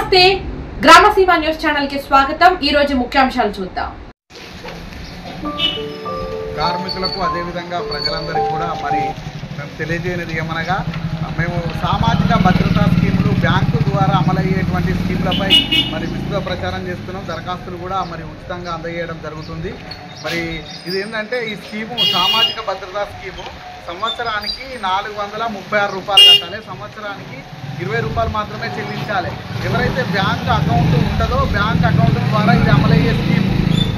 నమస్తే గ్రామసీమ news channel కి స్వాగతం। ఈ రోజు ముఖ్యాంశాలు చూద్దాం। కార్మికులకు అదే విధంగా ప్రజలందరికీ కూడా మరి తెలియజేయనిది ఏమనగా మేము సామాజిక భద్రతా స్కీములు బ్యాంకు ద్వారా అమలయ్యేటువంటి స్కీములపై మరి విస్తృత ప్రచారం చేస్తున్నాం। దరఖాస్తులు కూడా మరి ఉచితంగా అందజేయడం జరుగుతుంది। మరి ఇది ఏంటంటే ఈ స్కీము సామాజిక భద్రతా స్కీము సంవత్సరానికి 436 రూపాయలు కట్టాలి, సంవత్సరానికి 20 రూపాయలు మాత్రమే చెల్లించాలి। ఎవరైతే బ్యాంక్ అకౌంట్ ఉంటుందో బ్యాంక్ అకౌంట్ ద్వారా ఇది అమలయ్యే స్కీమ్।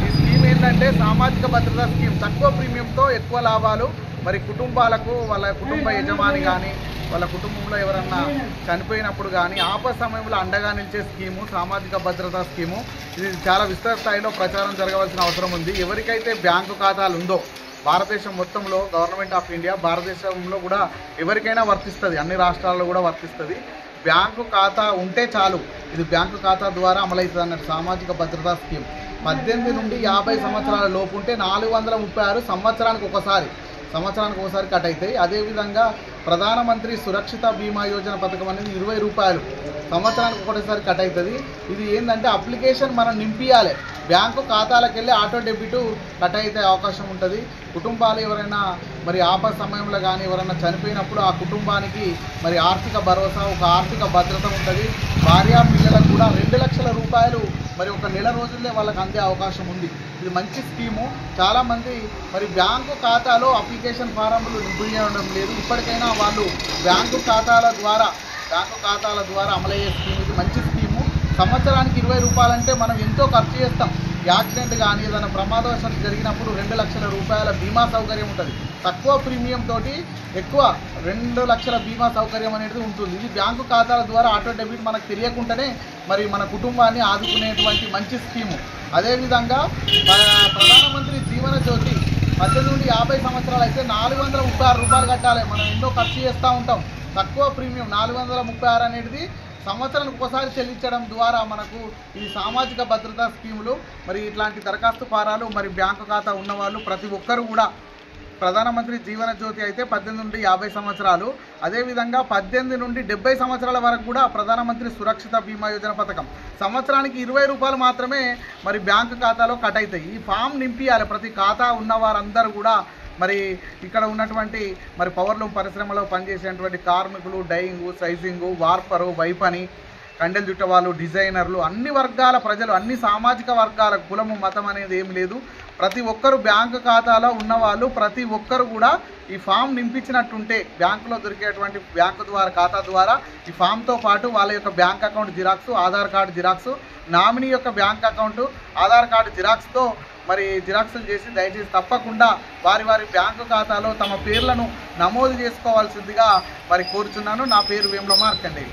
ఈ స్కీమ్ ఏంటంటే సామాజిక భద్రతా స్కీమ్, తక్కువ ప్రీమియంతో ఎక్కువ లాభాలు మరి కుటుంబాలకు, వాళ్ళ కుటుంబ యజమాని కానీ వాళ్ళ కుటుంబంలో ఎవరన్నా చనిపోయినప్పుడు కానీ ఆపద సమయంలో అండగా నిలిచే స్కీము సామాజిక భద్రతా స్కీము। ఇది చాలా విస్తృత స్థాయిలో ప్రచారం జరగవలసిన అవసరం ఉంది। ఎవరికైతే బ్యాంకు ఖాతాలు ఉందో భారతదేశం మొత్తంలో గవర్నమెంట్ ఆఫ్ ఇండియా భారతదేశంలో కూడా ఎవరికైనా వర్తిస్తుంది, అన్ని రాష్ట్రాల్లో కూడా వర్తిస్తుంది। బ్యాంకు ఖాతా ఉంటే చాలు, ఇది బ్యాంకు ఖాతా ద్వారా అమలవుతుంది అన్నట్టు సామాజిక భద్రతా స్కీమ్। 18 నుండి 50 సంవత్సరాల లోపు ఉంటే 436 సంవత్సరానికి ఒకసారి కట్ అవుతాయి। అదేవిధంగా ప్రధానమంత్రి సురక్షిత బీమా యోజన పథకం అనేది 20 రూపాయలు సంవత్సరానికి ఒకటిసారి కట్ అవుతుంది। ఇది ఏంటంటే అప్లికేషన్ మనం నింపియాలి, బ్యాంకు ఖాతాలకు వెళ్ళి ఆటో డెబిట్ కట్ అయితే అవకాశం ఉంటుంది। కుటుంబాలు ఎవరైనా మరి ఆపద సమయంలో కానీ ఎవరైనా చనిపోయినప్పుడు ఆ కుటుంబానికి మరి ఆర్థిక భరోసా, ఒక ఆర్థిక భద్రత ఉంటుంది। భార్యా పిల్లలకు కూడా 2 లక్షల రూపాయలు మరి ఒక నెల రోజుల్లో వాళ్ళకి అందే అవకాశం ఉంది। ఇది మంచి స్కీము। చాలామంది మరి బ్యాంకు ఖాతాలో అప్లికేషన్ ఫారంలు నింపడం లేదు, ఇప్పటికైనా వాళ్ళు బ్యాంకు ఖాతాల ద్వారా అమలయ్యే స్కీమ్, ఇది మంచి స్కీము। సంవత్సరానికి 20 రూపాయలు అంటే మనం ఎంతో ఖర్చు చేస్తాం। యాక్సిడెంట్ కానీ ఏదైనా ప్రమాదవశాత్తు జరిగినప్పుడు 2 లక్షల రూపాయల బీమా సౌకర్యం ఉంటుంది। తక్కువ ప్రీమియం తోటి ఎక్కువ 2 లక్షల బీమా సౌకర్యం అనేది ఉంటుంది। ఇది బ్యాంకు ఖాతాల ద్వారా ఆటో డెబిట్ మనకు తెలియకుండానే మరి మన కుటుంబాన్ని ఆదుకునేటువంటి మంచి స్కీము। అదేవిధంగా ప్రధానమంత్రి జీవన జ్యోతి 18 నుండి 50 సంవత్సరాలు అయితే 436 రూపాయలు కట్టాలి। మనం ఎన్నో ఖర్చు చేస్తూ ఉంటాం, తక్కువ ప్రీమియం 436 అనేది సంవత్సరానికి ఒకసారి చెల్లించడం ద్వారా మనకు ఈ సామాజిక భద్రతా స్కీములు మరి ఇట్లాంటి దరఖాస్తు ఫారాలు మరి బ్యాంకు ఖాతా ఉన్నవాళ్ళు ప్రతి ఒక్కరు కూడా ప్రధానమంత్రి జీవన జ్యోతి అయితే 18 నుండి 50 సంవత్సరాలు, అదేవిధంగా 18 నుండి 70 సంవత్సరాల వరకు కూడా ప్రధానమంత్రి సురక్షిత బీమా యోజన పథకం సంవత్సరానికి 20 రూపాయలు మాత్రమే మరి బ్యాంకు ఖాతాలో కట్ అవుతాయి। ఈ ఫామ్ నింపియాలి ప్రతి ఖాతా ఉన్న వారందరూ కూడా। మరి ఇక్కడ ఉన్నటువంటి మరి పవర్లూమ్ పరిశ్రమలో పనిచేసేటువంటి కార్మికులు, డైయింగు, సైజింగు, వార్పరు, వైపని, కండెలు చుట్టవాళ్ళు, డిజైనర్లు, అన్ని వర్గాల ప్రజలు, అన్ని సామాజిక వర్గాల, కులము మతం అనేది ఏమి లేదు, ప్రతి ఒక్కరు బ్యాంకు ఖాతాలో ఉన్నవాళ్ళు ప్రతి ఒక్కరు కూడా ఈ ఫామ్ నింపించినట్టుంటే బ్యాంకులో దొరికేటువంటి బ్యాంకు ద్వారా ఖాతా ద్వారా ఈ ఫామ్తో పాటు వాళ్ళ యొక్క bank account xerox, Aadhaar card xerox, nominee యొక్క బ్యాంక్ అకౌంట్, ఆధార్ కార్డు జిరాక్స్తో మరి జిరాక్సులు చేసి దయచేసి తప్పకుండా వారి బ్యాంకు ఖాతాలో తమ పేర్లను నమోదు చేసుకోవాల్సిందిగా మరి కోరుచున్నాను। నా పేరు వేముల మార్కండేయ।